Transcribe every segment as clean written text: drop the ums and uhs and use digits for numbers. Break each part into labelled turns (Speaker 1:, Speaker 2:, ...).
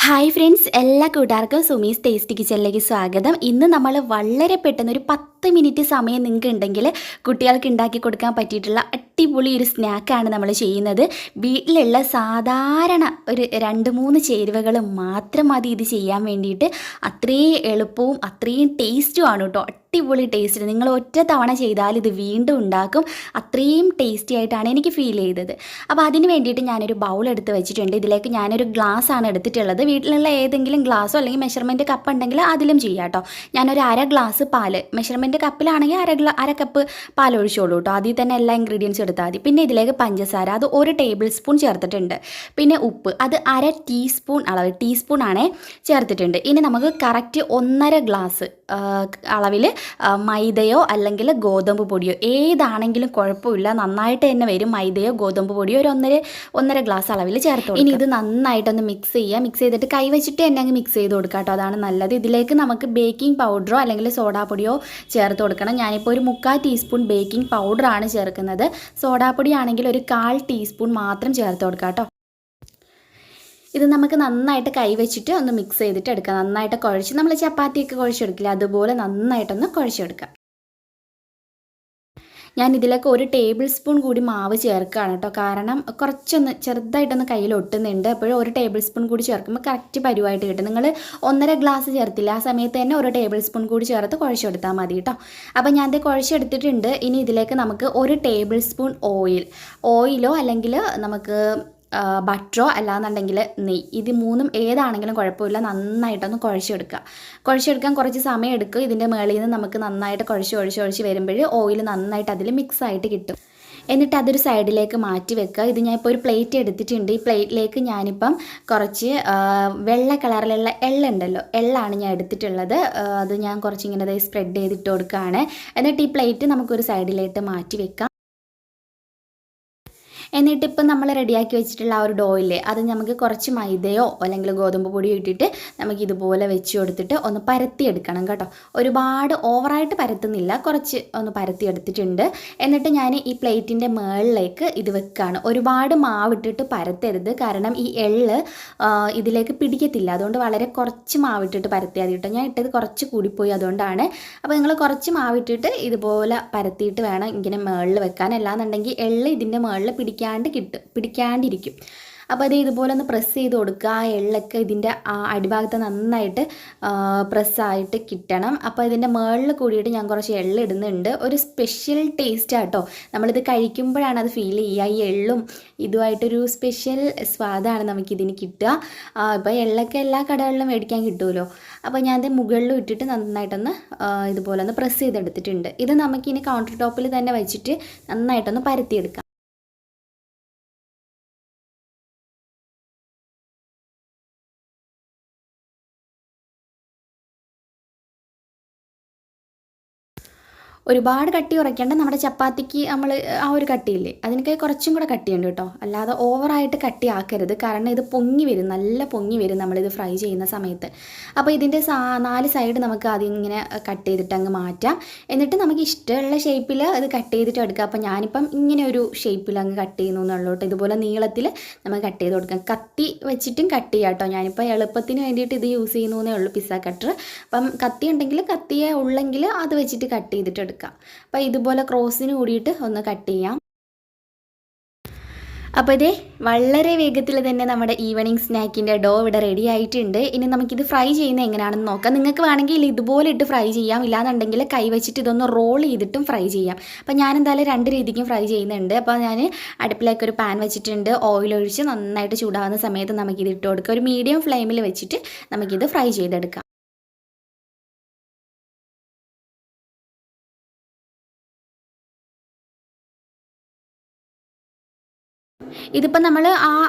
Speaker 1: Hi friends, എല്ലാ കൂട്ടുകാർക്കും Sumi's tasty കിച്ചണിലേക്ക് സ്വാഗതം. ഇന്ന് നമ്മൾ വളരെ പെട്ടെന്ന് ഒരു 10 മിനിറ്റ് സമയം നിങ്ങൾക്ക് ഉണ്ടെങ്കിൽ കുട്ടികൾക്ക് ഉണ്ടാക്കി കൊടുക്കാൻ പറ്റിയിട്ടുള്ള അടിപൊളി ഒരു സ്നാക്കാണ് നമ്മൾ ചെയ്യുന്നത്. വീട്ടിലുള്ള സാധാരണ ഒരു 2-3 ചേരുവകൾ മാത്രം മതി ഇത് ചെയ്യാൻ വേണ്ടിയിട്ട്. അത്രയും എളുപ്പവും അത്രയും ടേസ്റ്റുമാണ് കേട്ടോ. അടിപൊളി ടേസ്റ്റ്. നിങ്ങൾ ഒറ്റ തവണ ചെയ്താൽ ഇത് വീണ്ടും ഉണ്ടാക്കും. അത്രയും ടേസ്റ്റി ആയിട്ടാണ് എനിക്ക് ഫീൽ ചെയ്തത്. അപ്പോൾ അതിന് വേണ്ടിയിട്ട് ഞാനൊരു ബൗൾ എടുത്ത് വെച്ചിട്ടുണ്ട്. ഇതിലേക്ക് ഞാനൊരു ഗ്ലാസ് ആണ് എടുത്തിട്ടുള്ളത്. വീട്ടിലുള്ള ഏതെങ്കിലും ഗ്ലാസ്സോ അല്ലെങ്കിൽ മെഷർമെൻറ്റ് കപ്പ് ഉണ്ടെങ്കിൽ അതിലും ചെയ്യാം കേട്ടോ. ഞാനൊരു 1/2 ഗ്ലാസ് പാല്, മെഷർമെൻറ്റ് കപ്പിലാണെങ്കിൽ 1/2 കപ്പ് പാൽ ഒഴിച്ചോളൂ കേട്ടോ. അതിൽ തന്നെ എല്ലാ ഇൻഗ്രീഡിയൻസും എടുത്താൽ മതി. പിന്നെ ഇതിലേക്ക് പഞ്ചസാര, അത് 1 ടേബിൾ സ്പൂൺ ചേർത്തിട്ടുണ്ട്. പിന്നെ ഉപ്പ്, അത് 1/2 ടീസ്പൂൺ അളവ്, ടീസ്പൂൺ ആണേ ചേർത്തിട്ടുണ്ട്. ഇനി നമുക്ക് കറക്റ്റ് 1.5 ഗ്ലാസ് അളവിൽ മൈദയോ അല്ലെങ്കിൽ ഗോതമ്പ് പൊടിയോ ഏതാണെങ്കിലും കുഴപ്പമില്ല, നന്നായിട്ട് തന്നെ വരും. മൈദയോ ഗോതമ്പ് പൊടിയോ ഒരു 1.5 ഗ്ലാസ് അളവിൽ ചേർത്ത്. ഇനി ഇത് നന്നായിട്ടൊന്ന് മിക്സ് ചെയ്യുക. മിക്സ് ചെയ്തിട്ട് കൈവച്ചിട്ട് തന്നെ അങ്ങ് മിക്സ് ചെയ്ത് കൊടുക്കുക കേട്ടോ, അതാണ് നല്ലത്. ഇതിലേക്ക് നമുക്ക് ബേക്കിംഗ് പൗഡറോ അല്ലെങ്കിൽ സോഡാപ്പൊടിയോ ചേർത്ത് കൊടുക്കണം. ഞാനിപ്പോൾ ഒരു 3/4 ടീസ്പൂൺ ബേക്കിംഗ് പൗഡറാണ് ചേർക്കുന്നത്. സോഡാപ്പൊടി ആണെങ്കിൽ ഒരു 1/4 ടീസ്പൂൺ മാത്രം ചേർത്ത് കൊടുക്കുക കേട്ടോ. ഇത് നമുക്ക് നന്നായിട്ട് കൈവച്ചിട്ട് ഒന്ന് മിക്സ് ചെയ്തിട്ട് എടുക്കാം. നന്നായിട്ട് കുഴച്ച്, നമ്മൾ ചപ്പാത്തിയൊക്കെ കുഴച്ചെടുക്കില്ല അതുപോലെ നന്നായിട്ടൊന്ന് കുഴച്ചെടുക്കാം. ഞാൻ ഇതിലേക്ക് 1 ടേബിൾ സ്പൂൺ കൂടി മാവ് ചേർക്കുകയാണ് കേട്ടോ. കാരണം കുറച്ചൊന്ന് ചെറുതായിട്ടൊന്ന് കയ്യിൽ ഒട്ടുന്നുണ്ട്. അപ്പോഴും 1 ടേബിൾ സ്പൂൺ കൂടി ചേർക്കുമ്പോൾ കറക്റ്റ് പരുവായിട്ട് കിട്ടും. നിങ്ങൾ 1.5 ഗ്ലാസ് ചേർത്തില്ല, ആ സമയത്ത് തന്നെ 1 ടേബിൾ സ്പൂൺ കൂടി ചേർത്ത് കുഴച്ചെടുത്താൽ മതി കേട്ടോ. അപ്പോൾ ഞാൻ ഇത് കുഴച്ചെടുത്തിട്ടുണ്ട്. ഇനി ഇതിലേക്ക് നമുക്ക് 1 ടേബിൾ സ്പൂൺ ഓയിലോ അല്ലെങ്കിൽ നമുക്ക് ബട്ടറോ അല്ലാന്നുണ്ടെങ്കിൽ നെയ്യ്, ഇത് മൂന്നും ഏതാണെങ്കിലും കുഴപ്പമില്ല. നന്നായിട്ടൊന്ന് കുഴച്ചെടുക്കാൻ കുറച്ച് സമയം എടുക്കും. ഇതിൻ്റെ മുകളിൽ നിന്ന് നമുക്ക് നന്നായിട്ട് കുഴച്ച് വരുമ്പോൾ ഓയിൽ നന്നായിട്ട് അതിൽ മിക്സ് ആയിട്ട് കിട്ടും. എന്നിട്ട് അതൊരു സൈഡിലേക്ക് മാറ്റി വെക്കുക. ഇത് ഞാൻ ഇപ്പോൾ ഒരു പ്ലേറ്റ് എടുത്തിട്ടുണ്ട്. ഈ പ്ലേറ്റിലേക്ക് ഞാനിപ്പം കുറച്ച് വെള്ള കളറിലുള്ള എള്ളുണ്ടല്ലോ, എള്ളാണ് ഞാൻ എടുത്തിട്ടുള്ളത്. അത് ഞാൻ കുറച്ചിങ്ങനെ സ്പ്രെഡ് ചെയ്തിട്ട് കൊടുക്കുകയാണ്. എന്നിട്ട് ഈ പ്ലേറ്റ് നമുക്കൊരു സൈഡിലേക്ക് മാറ്റി വെക്കാം. എന്നിട്ടിപ്പം നമ്മൾ റെഡിയാക്കി വെച്ചിട്ടുള്ള ആ ഒരു ഡോയില്ലേ, അത് നമുക്ക് കുറച്ച് മൈദയോ അല്ലെങ്കിൽ ഗോതമ്പ് പൊടിയോ ഇട്ടിട്ട് നമുക്ക് ഇതുപോലെ വെച്ച് കൊടുത്തിട്ട് ഒന്ന് പരത്തിയെടുക്കണം കേട്ടോ. ഒരുപാട് ഓവറായിട്ട് പരത്തുന്നില്ല, കുറച്ച് ഒന്ന് പരത്തിയെടുത്തിട്ടുണ്ട്. എന്നിട്ട് ഞാൻ ഈ പ്ലേറ്റിൻ്റെ മുകളിലേക്ക് ഇത് വെക്കുകയാണ്. ഒരുപാട് മാവിട്ടിട്ട് പരത്തരുത്, കാരണം ഈ എള്ള് ഇതിലേക്ക് പിടിക്കത്തില്ല. അതുകൊണ്ട് വളരെ കുറച്ച് മാവിട്ടിട്ട് പരത്തിയാൽ കേട്ടോ. ഞാൻ ഇട്ടത് കുറച്ച് കൂടിപ്പോയി, അതുകൊണ്ടാണ്. അപ്പോൾ നിങ്ങൾ കുറച്ച് മാവിട്ടിട്ട് ഇതുപോലെ പരത്തിയിട്ട് വേണം ഇങ്ങനെ മുകളിൽ വെക്കാൻ. അല്ലാന്നുണ്ടെങ്കിൽ എള്ള് ഇതിൻ്റെ മുകളിൽ പിടിക്കാണ്ടിരിക്കും. അപ്പോൾ അത് ഇതുപോലെ ഒന്ന് പ്രസ് ചെയ്ത് കൊടുക്കുക. ആ എള്ളൊക്കെ ഇതിൻ്റെ അടിഭാഗത്ത് നന്നായിട്ട് പ്രസ്സായിട്ട് കിട്ടണം. അപ്പോൾ ഇതിൻ്റെ മുകളിൽ കൂടിയിട്ട് ഞാൻ കുറച്ച് എള്ള് ഇടുന്നുണ്ട്. ഒരു സ്പെഷ്യൽ ടേസ്റ്റ് ആട്ടോ, നമ്മളിത് കഴിക്കുമ്പോഴാണ് അത് ഫീൽ ചെയ്യുക. ഈ എള്ളും ഇതുമായിട്ടൊരു സ്പെഷ്യൽ സ്വാദാണ് നമുക്കിതിന് കിട്ടുക. ഇപ്പോൾ എള്ളൊക്കെ എല്ലാ കടകളിലും മേടിക്കാൻ കിട്ടുമല്ലോ. അപ്പോൾ ഞാൻ അത് മുകളിലും ഇട്ടിട്ട് നന്നായിട്ടൊന്ന് ഇതുപോലെ ഒന്ന് പ്രസ് ചെയ്തെടുത്തിട്ടുണ്ട്. ഇത് നമുക്കിനി കൗണ്ടർ ടോപ്പിൽ തന്നെ വെച്ചിട്ട് നന്നായിട്ടൊന്ന് പരത്തിയെടുക്കാം. ഒരുപാട് കട്ടി കുറയ്ക്കേണ്ട. നമ്മുടെ ചപ്പാത്തിക്ക് നമ്മൾ ആ ഒരു കട്ടിയില്ലേ, അതിനൊക്കെ കുറച്ചും കൂടെ കട്ടിയുണ്ട് കേട്ടോ. അല്ലാതെ ഓവറായിട്ട് കട്ടി ആക്കരുത്, കാരണം ഇത് പൊങ്ങി വരും, നല്ല പൊങ്ങി വരും നമ്മളിത് ഫ്രൈ ചെയ്യുന്ന സമയത്ത്. അപ്പോൾ ഇതിൻ്റെ 4 സൈഡ് നമുക്ക് അതിങ്ങനെ കട്ട് ചെയ്തിട്ട് അങ്ങ് മാറ്റാം. എന്നിട്ട് നമുക്ക് ഇഷ്ടമുള്ള ഷേപ്പിൽ അത് കട്ട് ചെയ്തിട്ട് എടുക്കാം. അപ്പോൾ ഞാനിപ്പം ഇങ്ങനെ ഒരു ഷേപ്പിൽ അങ്ങ് കട്ട് ചെയ്യുന്നു എന്നുള്ളൂ കേട്ടോ. ഇതുപോലെ നീളത്തിൽ നമുക്ക് കട്ട് ചെയ്ത് കൊടുക്കാം. കത്തി വെച്ചിട്ടും കട്ട് ചെയ്യാം കേട്ടോ. ഞാനിപ്പോൾ എളുപ്പത്തിന് വേണ്ടിയിട്ട് ഇത് യൂസ് ചെയ്യുന്നേ ഉള്ളൂ, പിസ്സ കട്ടർ. അപ്പം കത്തി ഉണ്ടെങ്കിൽ, കത്തിയെ ഉള്ളെങ്കിൽ അത് വെച്ചിട്ട് കട്ട് ചെയ്തിട്ട് എടുക്കാം. അപ്പോൾ ഇതുപോലെ ക്രോസിന് കൂടിയിട്ട് ഒന്ന് കട്ട് ചെയ്യാം. അപ്പോൾ ഇതേ വളരെ വേഗത്തിൽ തന്നെ നമ്മുടെ ഈവനിങ് സ്നാക്കിൻ്റെ ഡോ ഇവിടെ റെഡി ആയിട്ടുണ്ട്. ഇനി നമുക്കിത് ഫ്രൈ ചെയ്യുന്നത് എങ്ങനെയാണെന്ന് നോക്കാം. നിങ്ങൾക്ക് വേണമെങ്കിൽ ഇതുപോലെ ഇട്ട് ഫ്രൈ ചെയ്യാം, ഇല്ലാന്നുണ്ടെങ്കിൽ കൈ വെച്ചിട്ട് ഇതൊന്ന് റോൾ ചെയ്തിട്ടും ഫ്രൈ ചെയ്യാം. അപ്പോൾ ഞാൻ എന്തായാലും 2 രീതിക്കും ഫ്രൈ ചെയ്യുന്നുണ്ട്. അപ്പോൾ ഞാൻ അടുപ്പിലേക്ക് ഒരു പാൻ വെച്ചിട്ടുണ്ട്. ഓയിൽ ഒഴിച്ച് നന്നായിട്ട് ചൂടാവുന്ന സമയത്ത് നമുക്കിത് ഇട്ട് കൊടുക്കുക. ഒരു മീഡിയം ഫ്ലെയിമിൽ വെച്ചിട്ട് നമുക്കിത് ഫ്രൈ ചെയ്തെടുക്കാം. ഇതിപ്പോൾ നമ്മൾ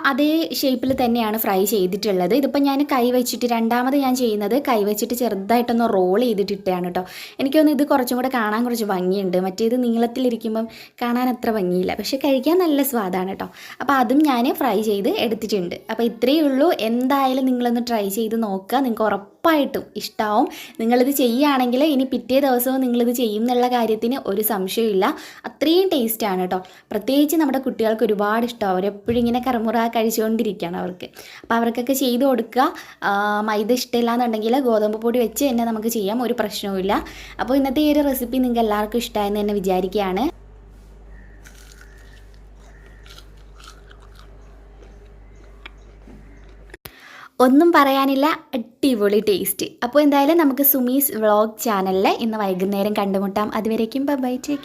Speaker 1: അതേ ഷേപ്പിൽ തന്നെയാണ് ഫ്രൈ ചെയ്തിട്ടുള്ളത്. ഇതിപ്പോൾ ഞാൻ കൈ വെച്ചിട്ട്, രണ്ടാമത് ഞാൻ ചെയ്യുന്നത് കൈ വെച്ചിട്ട് ചെറുതായിട്ടൊന്ന് റോൾ ചെയ്തിട്ടിട്ടാണ് കേട്ടോ. എനിക്ക് തോന്നുന്നു ഇത് കുറച്ചും കൂടെ കാണാൻ കുറച്ച് ഭംഗിയുണ്ട്. മറ്റേത് നീളത്തിലിരിക്കുമ്പം കാണാൻ അത്ര ഭംഗിയില്ല, പക്ഷേ കഴിക്കാൻ നല്ല സ്വാദാണ് കേട്ടോ. അപ്പോൾ അതും ഞാൻ ഫ്രൈ ചെയ്ത് എടുത്തിട്ടുണ്ട്. അപ്പോൾ ഇത്രയേ ഉള്ളൂ. എന്തായാലും നിങ്ങളൊന്ന് ട്രൈ ചെയ്ത് നോക്കുക, നിങ്ങൾക്ക് ഉറപ്പായിട്ടും ഇഷ്ടമാവും. നിങ്ങളിത് ചെയ്യുകയാണെങ്കിൽ ഇനി പിറ്റേ ദിവസവും നിങ്ങളിത് ചെയ്യും എന്നുള്ള കാര്യത്തിന് ഒരു സംശയമില്ല. അത്രയും ടേസ്റ്റാണ് കേട്ടോ. പ്രത്യേകിച്ച് നമ്മുടെ കുട്ടികൾക്ക് ഒരുപാട് ഇഷ്ടം. അവരെ എപ്പോഴും ഇങ്ങനെ കറുമുറ കഴിച്ചുകൊണ്ടിരിക്കുകയാണ് അവർക്ക്. അപ്പോൾ അവർക്കൊക്കെ ചെയ്ത് കൊടുക്കുക. മൈദ ഇഷ്ടമില്ല എന്നുണ്ടെങ്കിൽ ഗോതമ്പ് പൊടി വെച്ച് തന്നെ നമുക്ക് ചെയ്യാം, ഒരു പ്രശ്നവുമില്ല. അപ്പോൾ ഇന്നത്തെ ഈ ഒരു റെസിപ്പി നിങ്ങൾക്ക് എല്ലാവർക്കും ഇഷ്ടമായെന്ന് തന്നെ വിചാരിക്കുകയാണ്. ഒന്നും പറയാനില്ല, അടിപൊളി ടേസ്റ്റ്. അപ്പോൾ എന്തായാലും നമുക്ക് സുമീസ് വ്ളോഗ് ചാനലിൽ ഇന്ന് വൈകുന്നേരം കണ്ടുമുട്ടാം. അതുവരേക്കും ബൈ ബൈ, ടേക്ക് കെയർ.